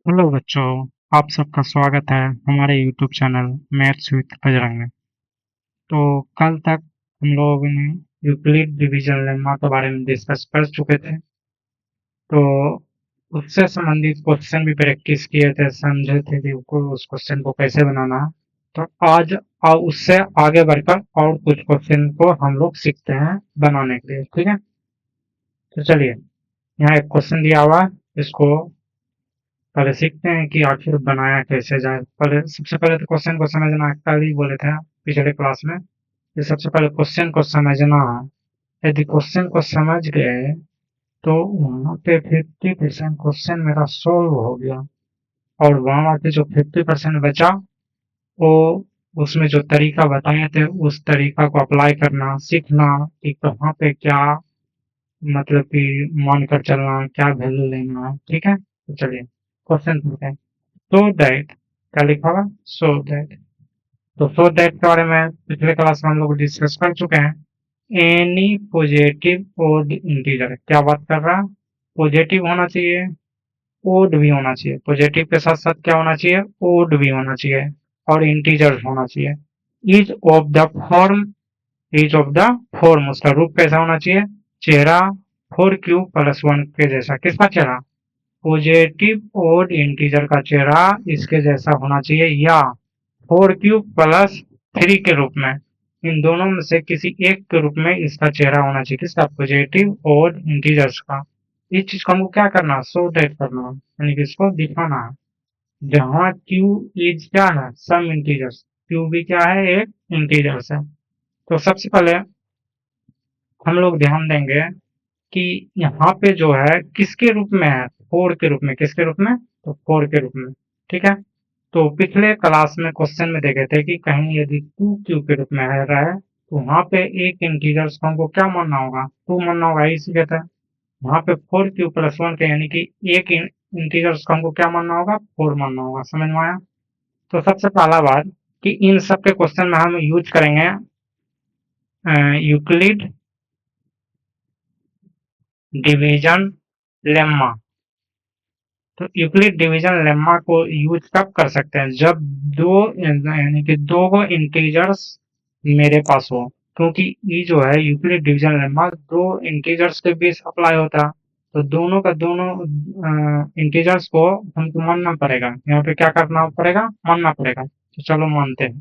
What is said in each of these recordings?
Hello बच्चों, आप सबका स्वागत है हमारे YouTube channel maths with Bajrang में। तो कल तक हम लोगों ने यूक्लिड डिवीजन लेमा के बारे में डिस्कस कर चुके थे। तो उससे संबंधित क्वेश्चन भी प्रैक्टिस किए थे, समझे थे कि उस क्वेश्चन को कैसे बनाना है। तो आज उससे आगे बढ़कर और कुछ क्वेश्चन को हम लोग सीखते हैं बनाने के लिए। ठीक है, तो चलिए, यहाँ एक क्वेश्चन दिया हुआ है, इसको पहले सीखते हैं कि आखिर बनाया कैसे जाए। पहले सबसे पहले तो क्वेश्चन को समझना है, कल ही बोले थे पिछले क्लास में कि सबसे पहले क्वेश्चन को समझना है। यदि क्वेश्चन को समझ गए तो वहां पे 50% क्वेश्चन मेरा सोल्व हो गया, और वहां पे जो 50% बचा वो उसमें जो तरीका बताए थे उस तरीका को अप्लाई करना सीखना कि कहाँ पे क्या, मतलब कि मान कर चलना, क्या वैल्यू लेना है। ठीक है, तो चलिए क्वेश्चन करते हैं। सो दैट, क्या लिखा हुआ, सो दैट। तो सो दैट के बारे में पिछले क्लास में हम लोग डिस्कस कर चुके हैं। एनी पॉजिटिव ओड इंटीजर, क्या बात कर रहा है, पॉजिटिव होना चाहिए, ओड भी होना चाहिए। पॉजिटिव के साथ साथ क्या होना चाहिए, ओड भी होना चाहिए, और इंटीजर होना चाहिए। Is of the form, is of the form, उसका रूप कैसा होना चाहिए, चेहरा 4q+1 के जैसा। किसका चेहरा, पॉजिटिव ओड इंटीजर का चेहरा इसके जैसा होना चाहिए, या 4q+3 के रूप में, इन दोनों में से किसी एक के रूप में इसका चेहरा होना चाहिए। किसका, पॉजिटिव ओड इंटीजर्स का। इस चीज को हमको क्या करना है, शो दैट करना है, यानी कि इसको दिखाना है। जहाँ q इज क्या है, सम इंटीजर्स, q भी क्या है, एक इंटीजर्स है। तो सबसे पहले हम लोग ध्यान देंगे कि यहाँ पे जो है किसके रूप में है, 4 के रूप में। किसके रूप में, तो 4 के रूप में। ठीक है, तो पिछले क्लास में क्वेश्चन में देखे थे कि कहीं यदि 2q के रूप में है रहा है तो वहां पे एक इंटीजर्स को हमको क्या मानना होगा, 2 मानना होगा। इसी कहता है वहां पे 4q+1 के, यानी कि एक इंटीजर्स को हमको क्या मानना होगा, 4 मानना होगा। समझ में आया। तो सबसे पहला बात कि इन सब के क्वेश्चन में हम यूज करेंगे यूक्लिड डिवीजन लेम्मा। तो यूक्लिड डिवीजन लेम्मा को यूज कब कर सकते हैं, जब दो, यानी कि दो इंटीजर्स मेरे पास हो। क्योंकि ये जो है यूक्लिड डिवीजन लेम्मा दो इंटीजर्स के बीच अप्लाई होता है। तो दोनों का दोनों इंटीजर्स को हमको मानना पड़ेगा, यहाँ पे क्या करना पड़ेगा, मानना पड़ेगा। तो चलो मानते हैं।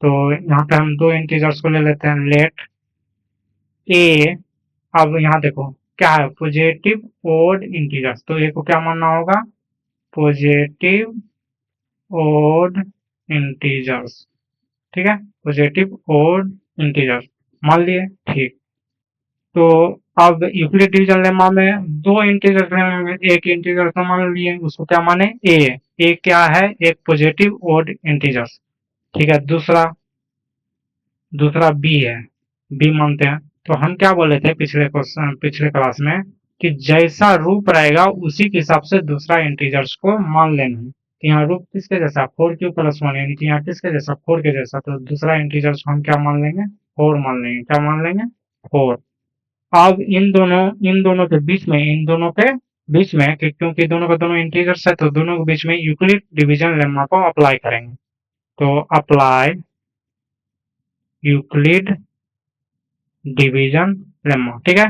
तो यहाँ पे हम दो इंटीजर्स को ले लेते हैं, लेट ए। अब यहाँ देखो क्या है, पॉजिटिव ओड इंटीजर्स, तो ए को क्या मानना होगा, पॉजिटिव ओड इंटीजर्स। ठीक है, पॉजिटिव ओड इंटीजर्स मान लिए। ठीक, तो अब यूक्लिड डिवीजन लेमा में दो इंटीजर्स लेंगे, एक इंटीजर को मान लिए, उसको क्या माने, ए। ए क्या है, एक पॉजिटिव ओड इंटीजर्स। ठीक है, दूसरा दूसरा बी है, बी मानते हैं। तो हम क्या बोले थे पिछले क्वेश्चन, पिछले क्लास में, कि जैसा रूप रहेगा उसी के हिसाब से दूसरा इंटीजर्स को मान लेना है। तो यहाँ रूप किसके जैसा, 4q+1, यानी कि यहाँ किसके जैसा, 4 के जैसा। तो दूसरा इंटीजर्स को हम क्या मान लेंगे, 4 मान लेंगे। क्या मान लेंगे, 4। अब इन दोनों के बीच में, इन दोनों के बीच में, क्योंकि दोनों का दोनों इंटीजर्स है, तो दोनों के बीच में यूक्लिड डिवीजन लेमा को अप्लाई करेंगे। तो अप्लाई यूक्लिड डिवीजन लेम्मा। ठीक है,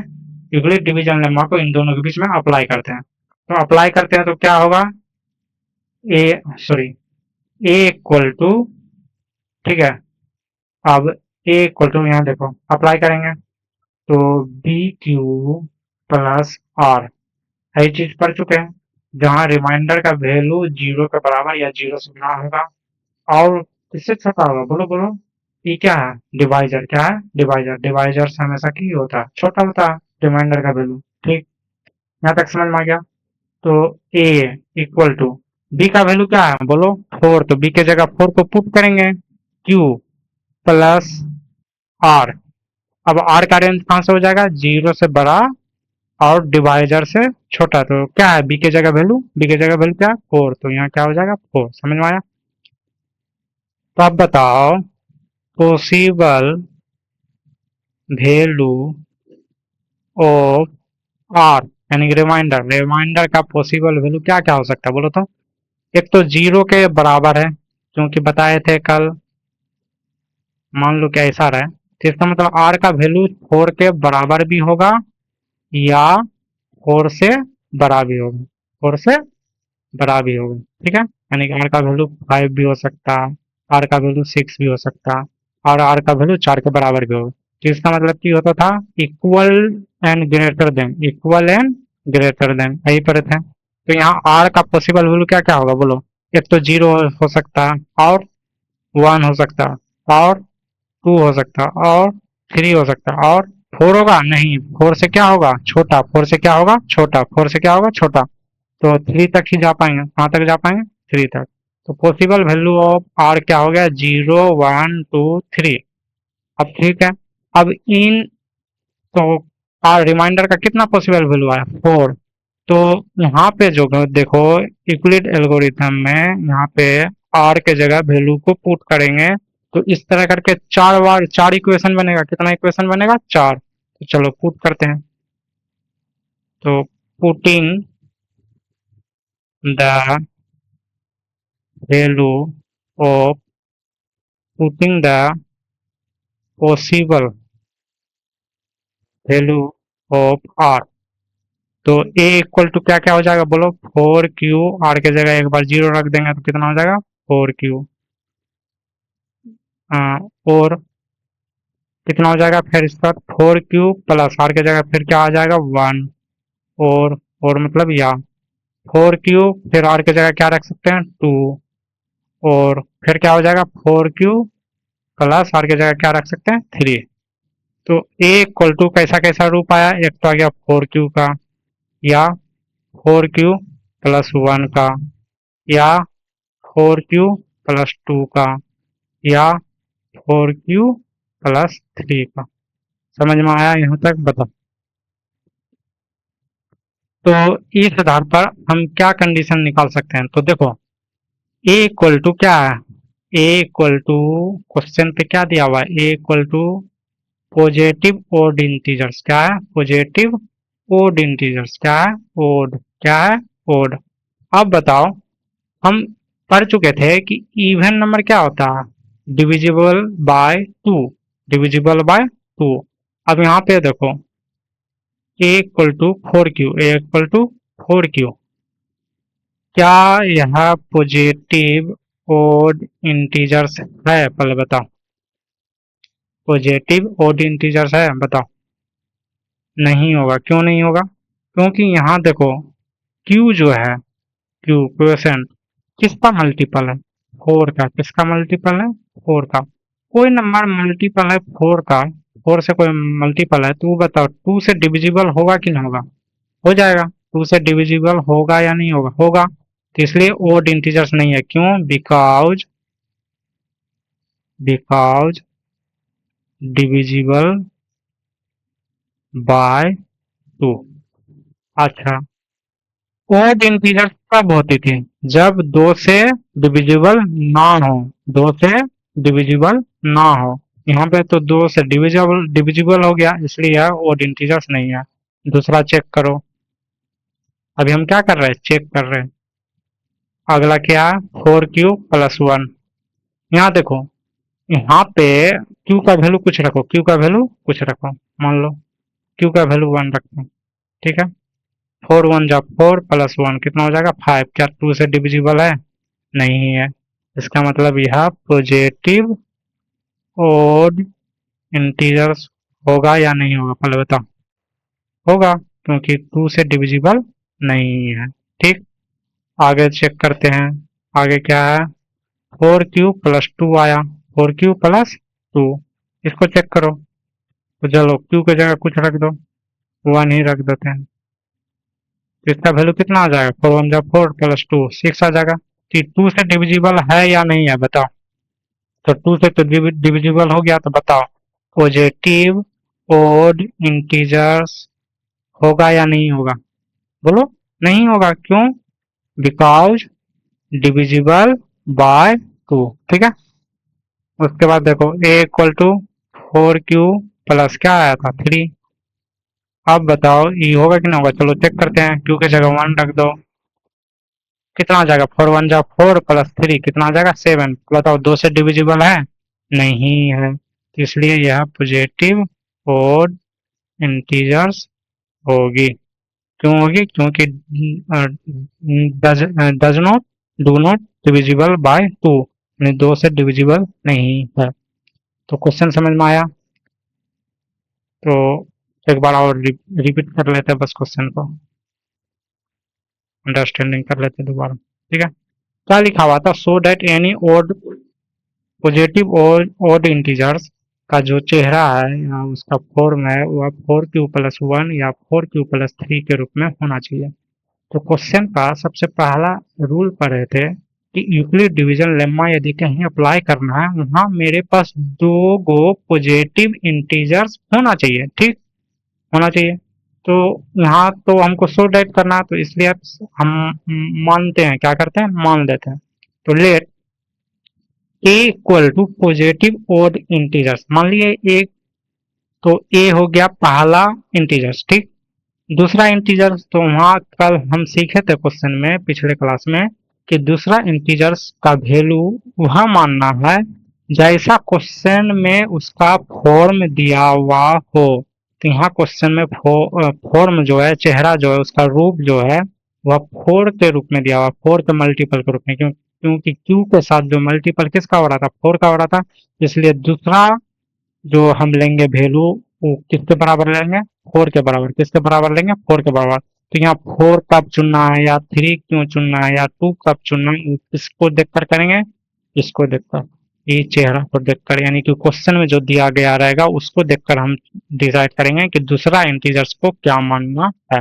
यूक्लिड डिवीजन लेम्मा को इन दोनों के बीच में अप्लाई करते हैं। तो अप्लाई करते हैं तो क्या होगा, ए, सॉरी, ए इक्वल टू, ठीक है, अब ए इक्वल टू, यहाँ देखो अप्लाई करेंगे तो BQ+R, यही चीज पढ़ चुके हैं, जहां रिमाइंडर का वैल्यू 0 के बराबर या 0 से बड़ा होगा, और किससे छोटा होगा, बोलो बोलो। ये क्या है, डिवाइजर। क्या है, डिवाइजर। डिवाइजर से हमेशा की होता है, छोटा होता है रिमाइंडर का वैल्यू। ठीक, यहाँ तक समझ में आ गया। तो ए इक्वल टू, बी का वैल्यू क्या है, बोलो 4, तो बी के जगह 4 को पुट करेंगे, Q+R। अब R का रेंज कहां से हो जाएगा, 0 से बड़ा और डिवाइजर से छोटा। तो क्या है, बी के जगह वैल्यू, बी के जगह वैल्यू क्या, 4, तो यहाँ क्या हो जाएगा, 4। समझ में आया। तो अब बताओ, पॉसिबल वैल्यू ऑफ आर, यानी कि रिमाइंडर, रिमाइंडर का पॉसिबल वैल्यू क्या क्या हो सकता है बोलो तो। एक तो जीरो के बराबर है, क्योंकि बताए थे कल, मान लो क्या ऐसा रहा है, तो इसका मतलब आर का वैल्यू 4 के बराबर भी होगा या 4 से बड़ा भी होगा, 4 से बड़ा भी होगा, ठीक है। यानी कि आर का वैल्यू 5 भी हो सकता है, आर का वैल्यू 6 भी हो सकता है, और आर का वैल्यू 4 के बराबर भी होगा। तो इसका मतलब क्या होता था, equal and greater than, equal and greater than, यही पर थे। तो यहाँ आर का पॉसिबल वैल्यू क्या क्या होगा बोलो। एक तो जीरो हो सकता है, और वन हो सकता है, और टू हो सकता है, और थ्री हो सकता है, और फोर होगा नहीं, फोर से क्या होगा छोटा, फोर से क्या होगा छोटा, फोर से क्या होगा छोटा। तो थ्री तक ही जा पाएंगे, कहाँ तक जा पाएंगे, थ्री तक। तो पॉसिबल वैल्यू ऑफ आर क्या हो गया, जीरो वन टू थ्री। अब ठीक है, अब इन, तो आर रिमाइंडर का कितना पॉसिबल वैल्यू आया, फोर। तो यहाँ पे जो देखो, यूक्लिड एल्गोरिथम में यहाँ पे आर के जगह वैल्यू को पुट करेंगे, तो इस तरह करके चार बार चार इक्वेशन बनेगा, कितना इक्वेशन बनेगा, चार। तो चलो पुट करते हैं। तो putting the value of, putting the possible value of r. तो ए इक्वल टू क्या क्या हो जाएगा बोलो, फोर क्यू, आर के जगह एक बार जीरो रख देंगे तो कितना हो जाएगा, फोर क्यू। और कितना हो जाएगा फिर इसका, फोर क्यू प्लस आर के जगह फिर क्या आ जाएगा, वन। और मतलब या फोर क्यू, फिर आर के जगह क्या रख सकते हैं, टू। और फिर क्या हो जाएगा, फोर क्यू प्लस आर के जगह क्या रख सकते हैं, थ्री। तो ए इक्वल टू कैसा कैसा रूप आया, एक तो आ गया फोर क्यू का, या फोर क्यू प्लस वन का, या फोर क्यू प्लस टू का, या फोर क्यू प्लस थ्री का। समझ में आया यहाँ तक, बताओ। तो इस आधार पर हम क्या कंडीशन निकाल सकते हैं, तो देखो ए इक्वल टू क्या है, ए इक्वल टू, क्वेश्चन पे क्या दिया हुआ है, a equal to positive odd integers, क्या है पॉजिटिव ओड इंटीजर्स, क्या है ओड, क्या है ओड। अब बताओ, हम पढ़ चुके थे कि इवन नंबर क्या होता है, divisible by two, divisible by two. अब यहाँ पे देखो, a equal to four q, a equal to four q, क्या यह पॉजिटिव ओड इंटीजर्स है, पहले बताओ। पॉजिटिव ओड इंटीजर्स है, बताओ। नहीं होगा, क्यों नहीं होगा, क्योंकि यहाँ देखो क्यू जो है, क्यू क्वेश्चन किसका मल्टीपल है, फोर का। किसका मल्टीपल है, फोर का। कोई नंबर मल्टीपल है फोर का, फोर से कोई मल्टीपल है, तो वो बताओ टू से डिविजिबल होगा कि नहीं होगा, हो जाएगा। टू से डिविजिबल होगा या नहीं होगा, होगा। तो इसलिए ओड इंटीजर्स नहीं है, क्यों, because, because divisible by to. अच्छा, ओड इंटीजर्स कब होती थी, जब दो से डिविजिबल ना हो, दो से डिविजिबल ना हो। यहाँ पे तो दो से डिविजिबल डिविजिबल हो गया, इसलिए ओड इंटीजर्स नहीं है। दूसरा चेक करो, अभी हम क्या कर रहे हैं, चेक कर रहे हैं। अगला क्या है, फोर क्यू प्लस वन। यहाँ देखो, यहाँ पे क्यू का वैल्यू कुछ रखो, क्यू का वैल्यू कुछ रखो, मान लो क्यू का वैल्यू वन रखो, ठीक है। फोर वन जा फोर प्लस वन कितना हो जाएगा, फाइव। क्या टू से डिविजिबल है, नहीं है। इसका मतलब यह पॉजिटिव ओड इंटीजर्स होगा या नहीं होगा, पहले बताओ। होगा, क्योंकि टू से डिविजिबल नहीं है, ठीक। आगे चेक करते हैं, आगे क्या है, फोर क्यू प्लस टू आया, फोर क्यू प्लस टू, इसको चेक करो। तो चलो क्यू की जगह कुछ रख दो, वन ही रख देते हैं। तो इसका वैल्यू कितना आ जाएगा, फोर वन जा फोर प्लस टू, सिक्स आ जाएगा। कि टू से डिविजिबल है या नहीं है, बताओ। तो टू से तो डिविजिबल हो गया, तो बताओ पॉजिटिव ओड इंटीजर्स होगा या नहीं होगा, बोलो। नहीं होगा, क्यों, बिकॉज डिविजिबल बाय टू, ठीक है। उसके बाद देखो a equal to four q plus क्या आया था, थ्री। अब बताओ ये होगा कि नहीं होगा, चलो चेक करते हैं। क्यू की जगह 1 रख दो, कितना आ जाएगा, 4 1 जा 4 प्लस 3 कितना आ जाएगा 7। बताओ 2 से डिविजिबल है, नहीं है, तो इसलिए यह पॉजिटिव ओड इंटीजर्स होगी। क्यों होगी, क्योंकि does not do not divisible by 2, यानी 2 से डिविजिबल नहीं है। तो क्वेश्चन समझ में आया? तो एक बार और रिपीट कर लेते हैं बस क्वेश्चन को, अंडरस्टैंडिंग कर लेते हैं दोबारा, ठीक है। क्या लिखा हुआ था, सो डेट एनी ओड पॉजिटिव और ओड इंटीजर्स का जो चेहरा है या उसका फॉर्म है वह 4q+1 या 4q+3 के रूप में होना चाहिए। तो क्वेश्चन का सबसे पहला रूल पढ़े थे कि यूक्लिड डिवीजन लेम्मा यदि कहीं अप्लाई करना है वहां मेरे पास 2 पॉजिटिव इंटीजर्स होना चाहिए, ठीक, होना चाहिए। तो यहाँ तो हमको सो डेट करना है, तो इसलिए हम मानते हैं, क्या करते हैं, मान लेते हैं। तो let a equal to positive odd integers, मान लिए एक, तो ए हो गया पहला इंटीजर्स, ठीक। दूसरा इंटीजर्स, तो वहां कल हम सीखे थे क्वेश्चन में पिछले क्लास में कि दूसरा इंटीजर्स का वैल्यू वह मानना है जैसा क्वेश्चन में उसका फॉर्म दिया हुआ हो। तो यहाँ क्वेश्चन में फॉर्म जो है, चेहरा जो है, उसका रूप जो है वह 4 के रूप में दिया हुआ, 4 के मल्टीपल के रूप में, क्योंकि क्यू के साथ जो मल्टीपल किसका हो रहा था, 4 का हो रहा था। इसलिए दूसरा जो हम लेंगे वैल्यू वो किसके बराबर लेंगे, 4 के बराबर। किसके बराबर लेंगे, 4 के बराबर। तो यहाँ 4 कब चुनना है या 3 क्यों चुनना है या 2 कब चुनना है, इसको देखकर करेंगे, इसको देखकर, ये चेहरा को देखकर, यानी कि क्वेश्चन में जो दिया गया रहेगा उसको देखकर हम डिसाइड करेंगे कि दूसरा इंटीजर्स को क्या मानना है।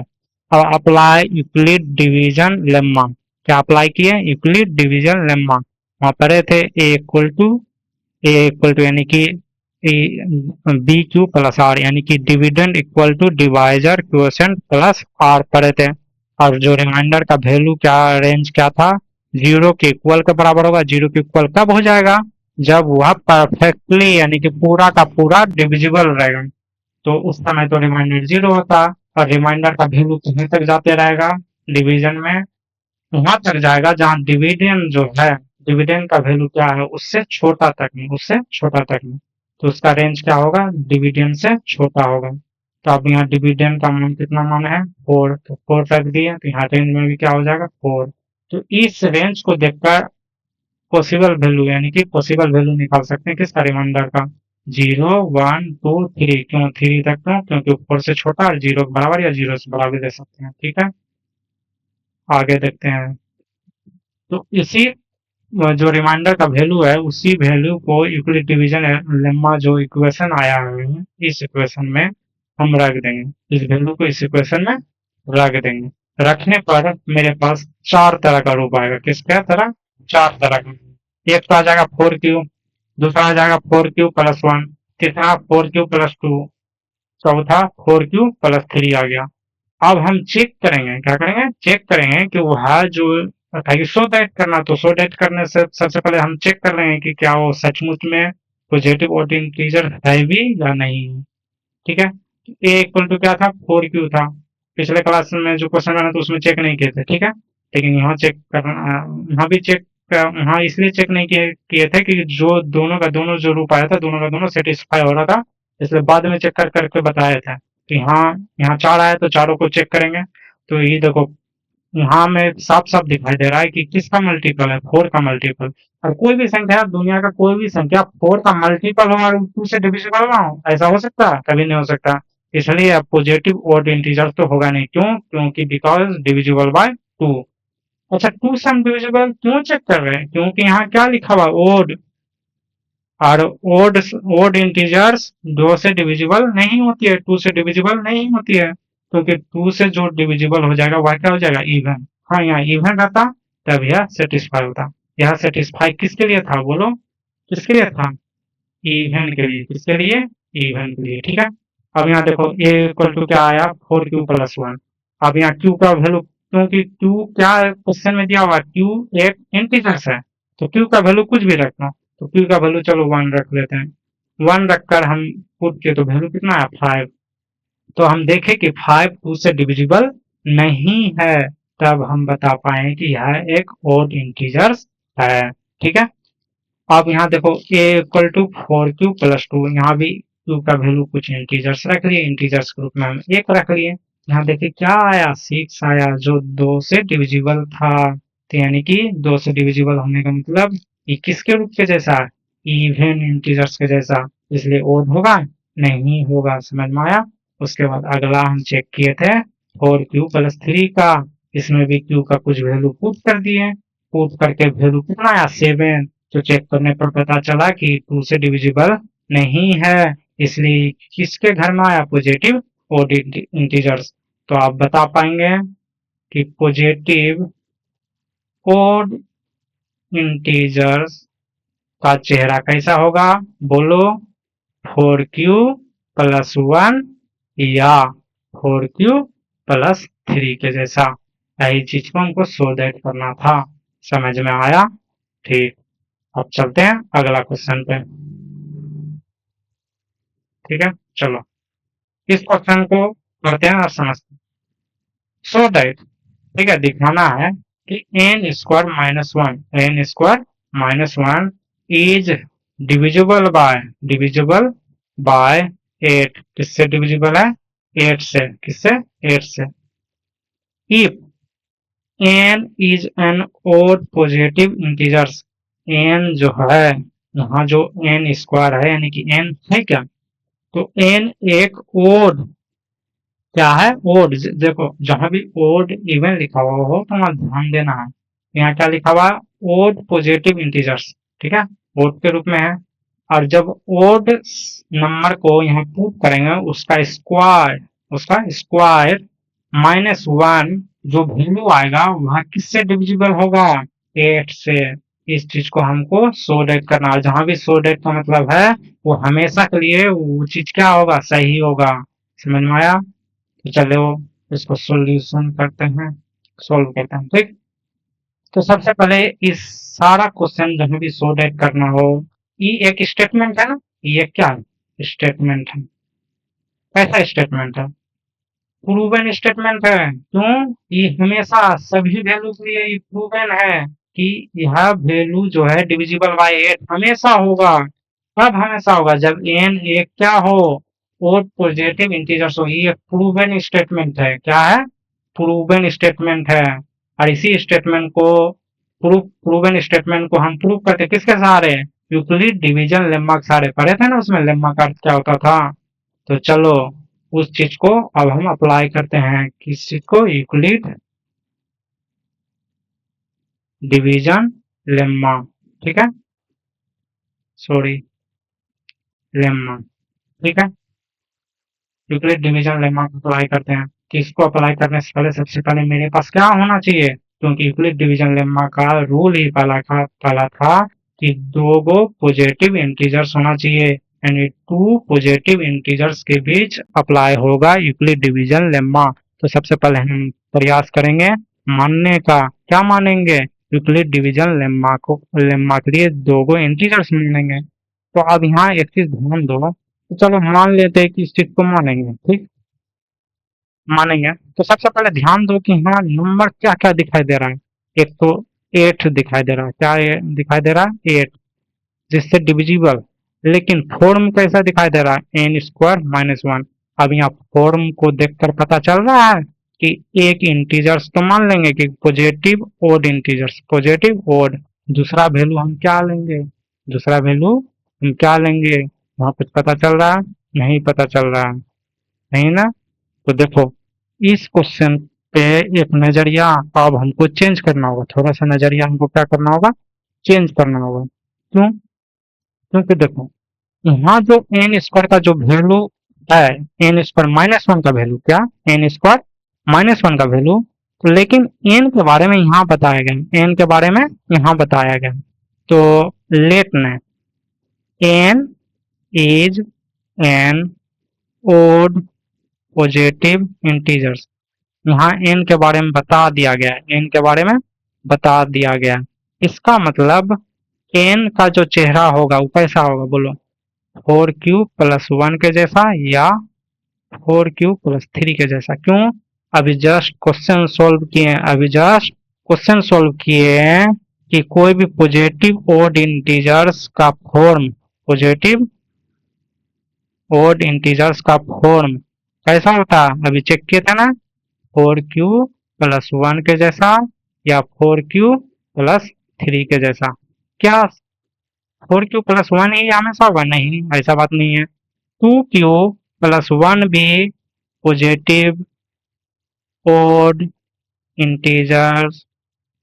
अब अप्लाई यूक्लिड डिवीजन लेम्मा, क्या अप्लाई किए, यूक्लिड डिवीजन लेम्मा। वहां पढ़े थे ए इक्वल टू यानी कि बी क्यू प्लस आर, यानी कि dividend equal to divisor quotient plus r पढ़े थे। और जो रिमाइंडर का वैल्यू क्या, रेंज क्या था, 0 के इक्वल के बराबर होगा। 0 के इक्वल कब हो जाएगा, जब वह परफेक्टली यानी कि पूरा का पूरा डिविजिबल रहेगा, तो उस समय तो रिमाइंडर 0 होता। और रिमाइंडर का वैल्यू कहीं तक जाते रहेगा डिवीजन में, वहां तक जाएगा जहां डिविडेंड जो है, डिविडेंड का वैल्यू क्या है, उससे छोटा तक में, उससे छोटा तक में। तो उसका रेंज क्या होगा, डिविडेंड से छोटा होगा। तो अब यहाँ डिविडेंड का मान कितना मान है, 4, तो 4 रख दिए, तो यहाँ रेंज में भी क्या हो जाएगा, 4। तो इस रेंज को देखकर पॉसिबल वैल्यू यानी कि पॉसिबल वैल्यू निकाल सकते हैं किसका, रिमाइंडर का, 0 1 2 3। क्यों 3 रखता हूँ, क्योंकि 4 से छोटा और 0 के बराबर या 0 से बराबर दे सकते हैं, ठीक है। आगे देखते हैं। तो इसी जो रिमाइंडर का वैल्यू है उसी वैल्यू को यूक्लिड डिवीजन लेम्मा जो इक्वेशन आया है इस इक्वेशन में हम रख देंगे, इस वैल्यू को इस इक्वेशन में रख देंगे। रखने पर मेरे पास 4 तरह का रूप आएगा, किसका तरह, 4 तरह का। एक तो आ जाएगा 4q, दूसरा आ जाएगा 4q+1, तीसरा 4q+2, चौथा 4q+3 आ गया। अब हम चेक करेंगे, क्या करेंगे, चेक करेंगे कि वह जो सो डेट करना, तो सो डेट करने से सबसे पहले हम चेक कर रहे हैं कि क्या वो सचमुच में पॉजिटिव ओड इंटीजर है भी या नहीं, ठीक है। ए इक्वल टू क्या था, 4q था। पिछले क्लास में जो क्वेश्चन बना था उसमें चेक नहीं किए थे, ठीक है। लेकिन यहाँ चेक करना, यहाँ भी चेक, यहाँ इसलिए चेक नहीं किए थे कि जो दोनों का दोनों जो रूप आया था दोनों का दोनों सेटिस्फाई हो रहा था, इसलिए बाद में चेक कर करके बताया था कि हाँ यहाँ 4 आया तो चारों को चेक करेंगे। तो ये देखो यहाँ में साफ साफ दिखाई दे रहा है कि किसका मल्टीपल है, 4 का मल्टीपल। और कोई भी संख्या, दुनिया का कोई भी संख्या 4 का मल्टीपल हो और 2 से डिविजिबल ना हो, ऐसा हो सकता है, कभी नहीं हो सकता। इसलिए अब पॉजिटिव ओड इंटीजर तो होगा नहीं, क्यों, क्योंकि बिकॉज डिविजिबल बाय 2। अच्छा 2 से हम डिविजिबल क्यों चेक कर रहे हैं, क्योंकि यहाँ क्या लिखा हुआ, ओड, और ओड ओड इंटीजर्स 2 से डिविजिबल नहीं होती है, 2 से डिविजिबल नहीं होती है, क्योंकि 2 से जो डिविजिबल हो जाएगा वह क्या हो जाएगा, इवन। हाँ यहाँ इवन रहता तब यह सेटिस्फाई होता। यह सेटिस्फाई किसके लिए था, बोलो किसके लिए था, इवन के लिए, किसके लिए, इवन के लिए, ठीक है। अब यहाँ देखो ए इक्वल टू क्या आया, 4q+1। अब यहाँ q का वैल्यू, क्योंकि q क्या क्वेश्चन में दिया हुआ, q एक इंटीजर्स है, तो q का वैल्यू कुछ भी रखना, तो q का वैल्यू चलो 1 रख लेते हैं। 1 रखकर हम पुट किए तो वैल्यू कितना है, 5। तो हम देखें कि 5 2 से डिविजिबल नहीं है, तब हम बता पाए कि यह एक ओड इंटीजर्स है। ठीक है, अब यहाँ देखो a equal to 4q plus 2, यहाँ भी q का वैल्यू कुछ इंटीजर्स रख लिए, इंटीजर्स के रूप में हम 1 रख लिए। यहाँ देखिए क्या आया, 6 आया, जो 2 से डिविजिबल था। तो यानी कि 2 से डिविजिबल होने का मतलब ये किसके रूप के जैसा, इवन इंटीजर्स के जैसा, इसलिए ओड होगा नहीं होगा। समझ में आया। उसके बाद अगला हम चेक किए थे 4q प्लस 3 का, इसमें भी q का कुछ वैल्यू पुट कर दिए, पुट करके वैल्यू कितना आया 7, तो चेक करने पर पता चला कि 2 से डिविजिबल नहीं है, इसलिए किसके घर में आया, पॉजिटिव ओड इंटीजर्स। तो आप बता पाएंगे कि पॉजिटिव ओड इंटीजर्स का चेहरा कैसा होगा, बोलो, 4q प्लस 1 या 4q प्लस 3 के जैसा। यही चीज को हमको सो दैट करना था। समझ में आया। ठीक, अब चलते हैं अगला क्वेश्चन पे। ठीक है, चलो इस क्वेश्चन को करते हैं और समझते हैं। सो दैट, ठीक है, दिखाना है कि n square minus one, n square minus one is divisible by 8। किससे डिविजिबल है, 8 से। किससे, 8 से। If n is an odd positive integers, n जो है, यहाँ जो एन स्क्वायर है यानी कि एन है क्या, तो एन एक ओड, क्या है, ओड। देखो जहां भी ओड इवन लिखा हुआ हो तो वहां ध्यान देना है। यहाँ क्या लिखा हुआ है, ओड पॉजिटिव इंटीजर्स। ठीक है, ओड के रूप में है, और जब ओड नंबर को यहाँ पुट करेंगे उसका स्क्वायर माइनस वन, जो वैल्यू आएगा वह किससे डिविजिबल होगा, 8 से। इस चीज को हमको सो डेट करना है। जहां भी सो डेट का मतलब है वो हमेशा के लिए वो चीज क्या होगा, सही होगा। समझ में आया। तो चलो इसको सोल्यूशन करते हैं, सोल्व करते हैं। ठीक, तो सबसे पहले इस सारा क्वेश्चन जब भी सो डेट करना हो, ये एक स्टेटमेंट है ना, ये क्या है, स्टेटमेंट है। कैसा स्टेटमेंट है, प्रूवन स्टेटमेंट है। क्यों, ये हमेशा सभी वैल्यू के लिए प्रूवन है कि यह वैल्यू जो है डिविजिबल बाय 8 हमेशा होगा। कब हमेशा होगा, जब एन एक क्या हो, और पॉजिटिव इंटीजर्स हो। ये प्रूवन स्टेटमेंट है। क्या है, प्रूवन स्टेटमेंट है। और इसी स्टेटमेंट को प्रूवन स्टेटमेंट को हम प्रूव करते किसके सहारे, यूक्लिड डिवीजन लेम्मा के सहारे। पढ़े थे ना उसमें लेम्मा का अर्थ क्या होता था। तो चलो उस चीज को अब हम अप्लाई करते हैं, किस चीज को, यूक्लिड डिवीजन लेम्मा। ठीक है, सॉरी, लेम्मा। ठीक है, यूक्लिड डिवीजन लेमा को अप्लाई करते हैं। तो इसको अप्लाई करने से पहले सबसे पहले मेरे पास क्या होना चाहिए, क्योंकि यूक्लिड डिवीजन लेमा का रूल ही पहला था कि दो गो पॉजिटिव इंटीजर्स होना चाहिए, यानी टू पॉजिटिव इंटीजर्स के बीच अप्लाई होगा यूक्लिड डिवीजन लेमा। तो सबसे पहले हम प्रयास करेंगे मानने का। क्या मानेंगे, यूक्लिड डिवीजन लेमा को, लेमा के लिए दो गो इंटीजर्स मानेंगे। तो अब यहाँ एक चीज ध्यान दो, तो चलो मान लेते हैं कि इस चीज को मानेंगे। ठीक, मानेंगे। तो सबसे पहले ध्यान दो कि यहाँ नंबर क्या क्या दिखाई दे रहा है। एक तो 8 दिखाई दे रहा है, क्या दिखाई दे रहा है, 8, जिससे डिविजिबल। लेकिन फॉर्म कैसा दिखाई दे रहा है, एन स्क्वायर माइनस वन। अब यहाँ फॉर्म को देखकर पता चल रहा है कि एक इंटीजर्स तो मान लेंगे कि positive odd integers, positive odd. दूसरा वैल्यू हम क्या लेंगे, दूसरा वैल्यू हम क्या लेंगे, वहां कुछ पता चल रहा है, नहीं पता चल रहा है, नहीं ना। तो देखो इस क्वेश्चन पे एक नजरिया अब हमको चेंज करना होगा, थोड़ा सा नजरिया हमको क्या करना होगा, चेंज करना होगा। क्यों, क्योंकि देखो यहाँ जो एन स्क्वायर का जो वैल्यू है, एन स्क्वायर माइनस वन का वैल्यू, क्या, एन स्क्वायर माइनस वन का वैल्यू, तो लेकिन एन के बारे में यहाँ बताया गया, एन के बारे में यहाँ बताया गया। तो लेट ने n is an odd positive integers, यहाँ एन के बारे में बता दिया गया है, एन के बारे में बता दिया गया। इसका मतलब एन का जो चेहरा होगा वो कैसा होगा, बोलो, 4q प्लस वन के जैसा या 4q+3 के जैसा। क्यों? अभी जस्ट क्वेश्चन सॉल्व किए हैं, अभी जस्ट क्वेश्चन सॉल्व किए हैं कि कोई भी पॉजिटिव ओड इंटीजर्स का फॉर्म, पॉजिटिव ओड इंटीजर्स का फॉर्म कैसा होता है, अभी चेक किए थे ना, 4q+1 के जैसा या 4q+3 के जैसा। क्या 4q+1 ही हमेशा होगा? नहीं, ऐसा बात नहीं है। 2q+1 भी पॉजिटिव ओड इंटीजर्स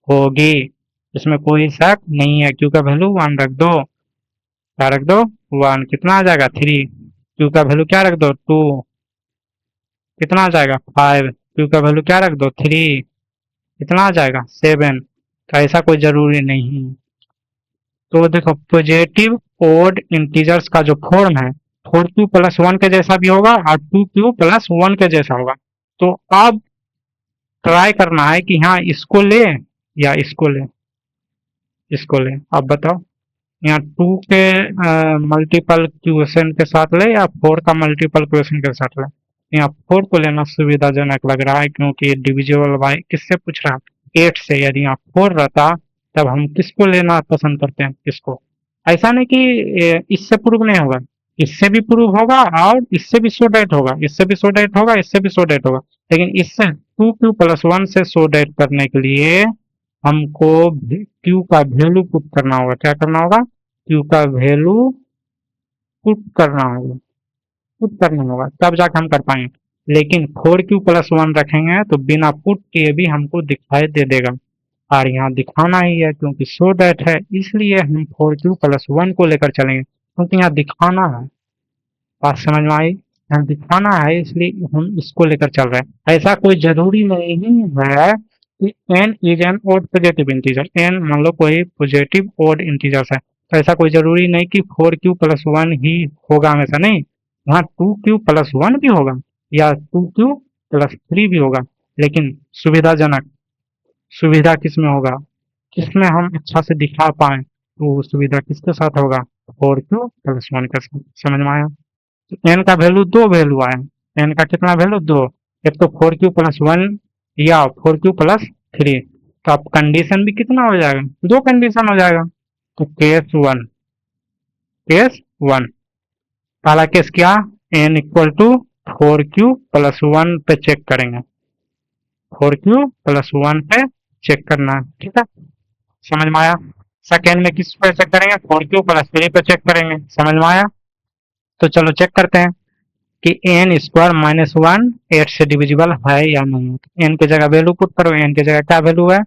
होगी, इसमें कोई शक नहीं है। क्यू का वैल्यू 1 रख दो, क्या रख दो? 1। कितना आ जाएगा? 3। क्यू का वैल्यू क्या रख दो? 2। कितना आ जाएगा? 5। क्यू का वैल्यू क्या रख दो? 3। कितना आ जाएगा? 7। तो ऐसा कोई जरूरी नहीं। तो देखो पॉजिटिव ओड इंटीजर्स का जो फॉर्म है 4q+1 के जैसा भी होगा और 2q+1 के जैसा होगा। तो अब ट्राई करना है कि हाँ इसको ले या इसको ले, इसको ले। अब बताओ, यहाँ 2 के मल्टीपल क्वेश्चन के साथ ले या 4 का मल्टीपल क्वेश्चन के साथ ले? यहाँ 4 को लेना सुविधाजनक लग रहा है क्योंकि डिविजिबल बाय किससे पूछ रहा है? 8 से। यदि यहाँ 4 रहता तब हम किसको लेना पसंद करते हैं? किसको? ऐसा नहीं कि इससे प्रूव नहीं होगा, इससे भी प्रूव होगा और इससे भी सो डेट होगा, इससे भी सो डेट होगा, इससे भी सो डेट होगा। लेकिन इससे 2q+1 से सो डेट करने के लिए हमको क्यू का वैल्यू पुट करना होगा। क्या करना होगा? क्यू का वैल्यू पुट करना होगा, पुट करना होगा, तब जाकर हम कर पाएंगे। लेकिन 4q+1 रखेंगे तो बिना पुट किए भी हमको दिखाई दे देगा, और यहाँ दिखाना ही है क्योंकि सो दैट है, इसलिए हम 4q+1 को लेकर चलेंगे क्योंकि यहाँ दिखाना है। बात समझ में आई? यहाँ दिखाना है इसलिए हम इसको लेकर चल रहे हैं। ऐसा कोई जरूरी नहीं है कि n is an odd positive integer. n मान लो कोई पॉजिटिव ओड इंटीजर्स है, तो ऐसा कोई जरूरी नहीं कि 4q+1 ही होगा हमेशा। नहीं, वहाँ 2q+1 भी होगा या 2q+3 भी होगा। लेकिन सुविधाजनक, सुविधा किसमें होगा, किसमें हम अच्छा से दिखा पाए, तो वो सुविधा किसके साथ होगा? 4q+1 के साथ। समझ में आया? तो एन का वैल्यू दो वैल्यू आए, एन का कितना वैल्यू? दो। एक तो 4q+1 या 4q+3। तो अब कंडीशन भी कितना हो जाएगा? दो कंडीशन हो जाएगा। तो केस 1 पहला केस क्या? n = 4q+1 पे चेक करेंगे, 4q+1 पे चेक करना है, ठीक है? समझ में आया? सेकेंड में किस पे चेक करेंगे? 4q+3 पे चेक करेंगे। समझ में आया? तो चलो चेक करते हैं कि n² - 1 8 से डिविजिबल है या नहीं। n की जगह वैल्यू पुट करो, n की जगह क्या वैल्यू है?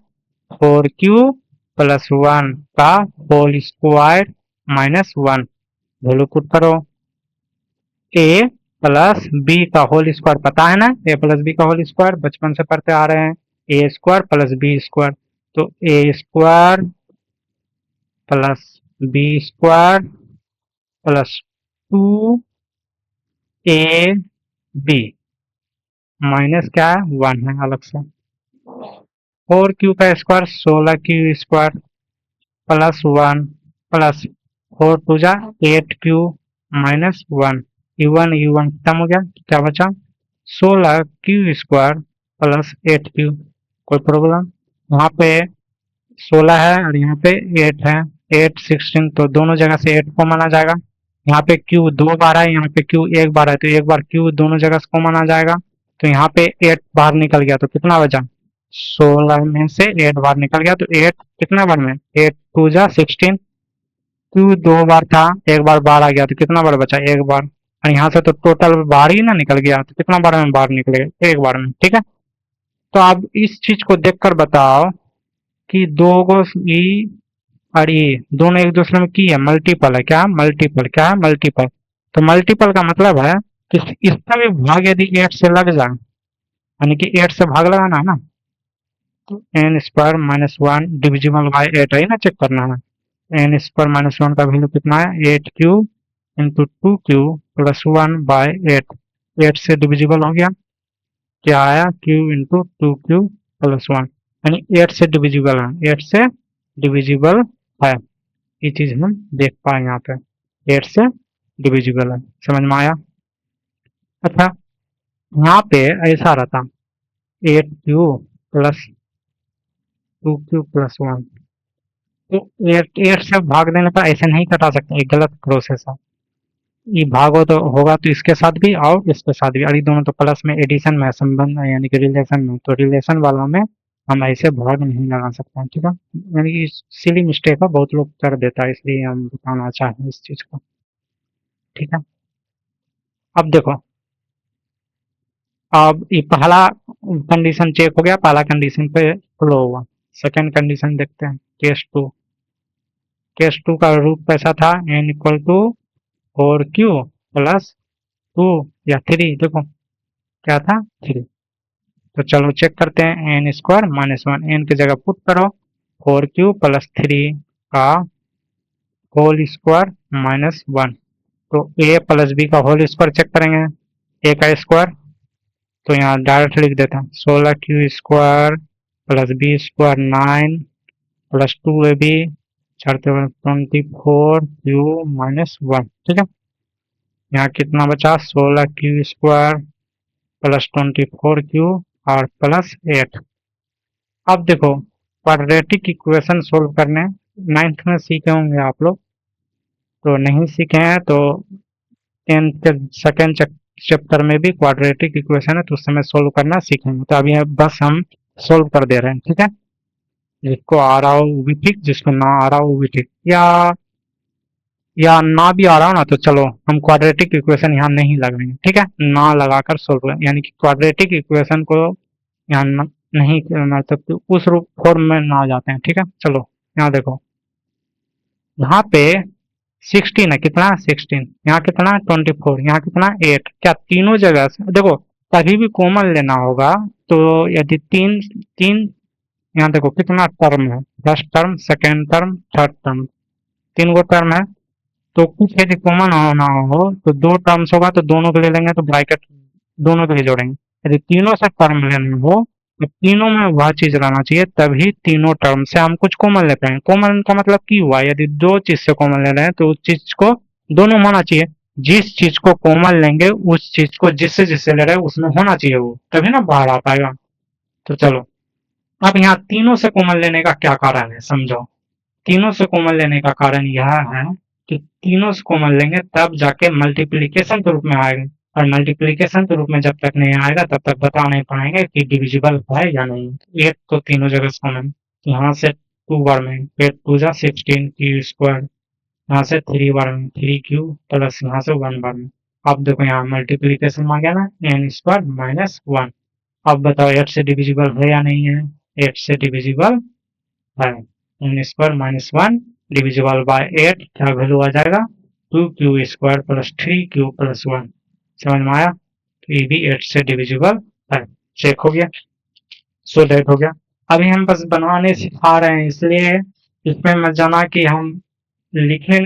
4q+1 का होल स्क्वायर -1 वैल्यू पुट करो। a प्लस b का होल स्क्वायर पता है ना, a प्लस b का होल स्क्वायर बचपन से पढ़ते आ रहे हैं, a² + b²। तो a² + b² + 2ab माइनस क्या है? 1 है अलग से। 4q का square 16q² +1 plus 4 × 2 = 8q -1। u1 खत्म हो गया, क्या बचा? 16q² + 8q। कोई प्रॉब्लम? वहाँ पे 16 है और यहाँ पे 8 है, 8 16, तो दोनों जगह से 8 कॉमन आ जाएगा। यहाँ पे q 2 बार है, यहाँ पे q 1 बार है, तो एक बार q दोनों जगह से कॉमन आ जाएगा। तो यहाँ पे 8 बाहर निकल गया तो कितना बचा? 16 में से 8 बार निकल गया तो 8 कितना बार में? 8 2 × 16। q 2 बार था, एक बार बाहर आ गया तो कितना बार बचा? एक बार। और यहाँ से तो टोटल बाहर ही ना निकल गया, तो कितना बार में बाहर निकलेगा? एक बार में, ठीक है? तो आप इस चीज को देखकर बताओ कि दो गो ई और ई दोनों एक दूसरे में की है, मल्टीपल है। क्या मल्टीपल? क्या है? मल्टीपल। तो मल्टीपल का मतलब है कि इसका भी भाग यदि 8 से लग जाए, यानी कि 8 से भाग लगाना है ना, तो n² - 1 डिविजिबल बाय 8 है ना, चेक करना है। n² - 1 का वैल्यू कितना है? 8q × 2q+1/8। 8 से डिविजिबल हो गया, क्या आया? q × 2q+1, यानी 8 से डिविजिबल है, 8 से डिविजिबल है। ये चीज हम देख पाए यहाँ पे, 8 से डिविजिबल है। समझ में आया? अच्छा, यहाँ पे ऐसा रहता 8q प्लस 2q प्लस 1। तो 8 से भाग देने पर ऐसे नहीं कटा सकते, एक गलत प्रोसेस है। ये भागो तो होगा तो इसके साथ भी और इसके साथ भी, और ये दोनों तो प्लस में एडिशन में है, संबंध है, यानी कि रिलेशन में। तो रिलेशन वालों में हम ऐसे भाग नहीं लगा सकते हैं, ठीक है। यानी कि सिली मिस्टेक है, बहुत लोग कर देता है, इसलिए हम बताना चाहें इस चीज को, ठीक है। अब देखो, अब ये पहला कंडीशन चेक हो गया, पहला कंडीशन पे फ्लो हुआ। सेकंड कंडीशन देखते हैं, केस टू का रूप कैसा था, N equal to 4q plus 2 या 3, देखो क्या था 3। तो चलो चेक करते हैं, एन स्क्वायर माइनस 1, एन की जगह पुट करो 4q प्लस 3 का होल स्क्वायर माइनस 1। तो ए प्लस बी का होल स्क्वायर चेक करेंगे, ए का स्क्वायर, तो यहाँ डायरेक्ट लिख देते हैं 16q square plus b square 9 plus 2ab, 24q minus 1, ठीक है। यहाँ कितना बचा, 16q स्क्वायर प्लस 24q और प्लस 8। अब देखो, क्वाड्रेटिक इक्वेशन सोल्व करने 9th में सीखे होंगे आप लोग, तो नहीं सीखे हैं तो 10th के सेकेंड चैप्टर में भी क्वाड्रेटिक इक्वेशन है, तो उस समय सोल्व करना सीखेंगे। तो अभी बस हम सोल्व कर दे रहे हैं, ठीक है। जिसको आ रहा हो वो भी ठीक, जिसको ना आ रहा हो वो भी ठीक, या ना भी आ रहा हो ना तो चलो हम क्वाड्रेटिक इक्वेशन यहाँ नहीं लगाएंगे, ठीक है। ना लगाकर सोल्व करें, यानी कि क्वाड्रेटिक इक्वेशन को यहाँ नहीं, मतलब उस रूप फॉर्म में ना आ जाते हैं, ठीक है। चलो यहाँ देखो, यहाँ पे 16 है, कितना 16, यहाँ कितना 24, यहाँ कितना 8, क्या तीनों जगह से देखो कभी भी कॉमन लेना होगा। तो यदि तीन तीन यहाँ देखो कितना टर्म है, first term, second term, third term, 3 गो टर्म है। तो कुछ यदि कॉमन होना हो तो 2 टर्म्स होगा तो दोनों के लिए लेंगे, तो ब्रैकेट दोनों के लिए जोड़ेंगे। यदि तीनों से टर्म लेना हो तो तीनों में वह चीज रहना चाहिए, तभी तीनों टर्म से हम कुछ कॉमन ले पाएंगे। कॉमन का मतलब की हुआ, यदि 2 चीज से कॉमन ले रहे हैं तो उस चीज को दोनों में होना चाहिए। जिस चीज को कॉमन लेंगे उस चीज को जिससे जिससे ले रहे हैं उसमें होना चाहिए वो, तभी ना बाहर आ पाएगा। तो चलो, अब यहाँ तीनों से कॉमन लेने का क्या कारण है समझो। तीनों से कॉमन लेने का कारण यह है कि तीनों से कॉमन लेंगे तब जाके मल्टीप्लीकेशन के रूप में आएगा, और मल्टीप्लीकेशन के रूप में जब तक नहीं आएगा तब तक बता नहीं पाएंगे कि डिविजिबल है या नहीं। एक तो तीनों जगह से कॉमन, यहाँ से 2 बार में, फिर 2 जा 16 q स्क्वायर, यहाँ से 3 बार में 3q प्लस यहाँ से 1 बार में। अब देखो यहाँ मल्टीप्लीकेशन आ गया ना, एन स्क्वायर माइनस 1। अब बताओ 8 से डिविजिबल है या नहीं है, 8 से डिविजिबल है। N square minus 1 divisible by 8, क्या वैल्यू आ जाएगा 2q square plus 3q plus 1। समझ में आया, तो ये भी 8 से डिविजिबल है। चेक हो गया, सो डेट हो गया। अभी हम बस बनवाने सिखा रहे हैं, इसलिए इसमें मत जाना कि हम लिखने,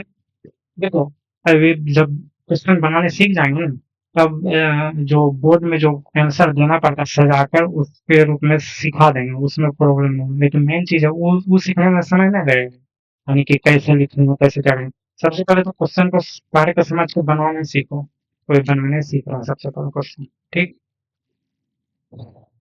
देखो अभी जब क्वेश्चन बनाने सीख जाएंगे ना, तब जो बोर्ड में जो आंसर देना पड़ता है सजाकर उसके रूप में सिखा देंगे, उसमें प्रॉब्लम नहीं। लेकिन मेन चीज है वो सीखने में समय नहीं लगेगा, यानी कि कैसे लिखना कैसे करें। सबसे पहले तो क्वेश्चन को सारे को समझ के बनवाने सीखो, कोई बनाने सीख रहा है सबसे पहले क्वेश्चन, ठीक।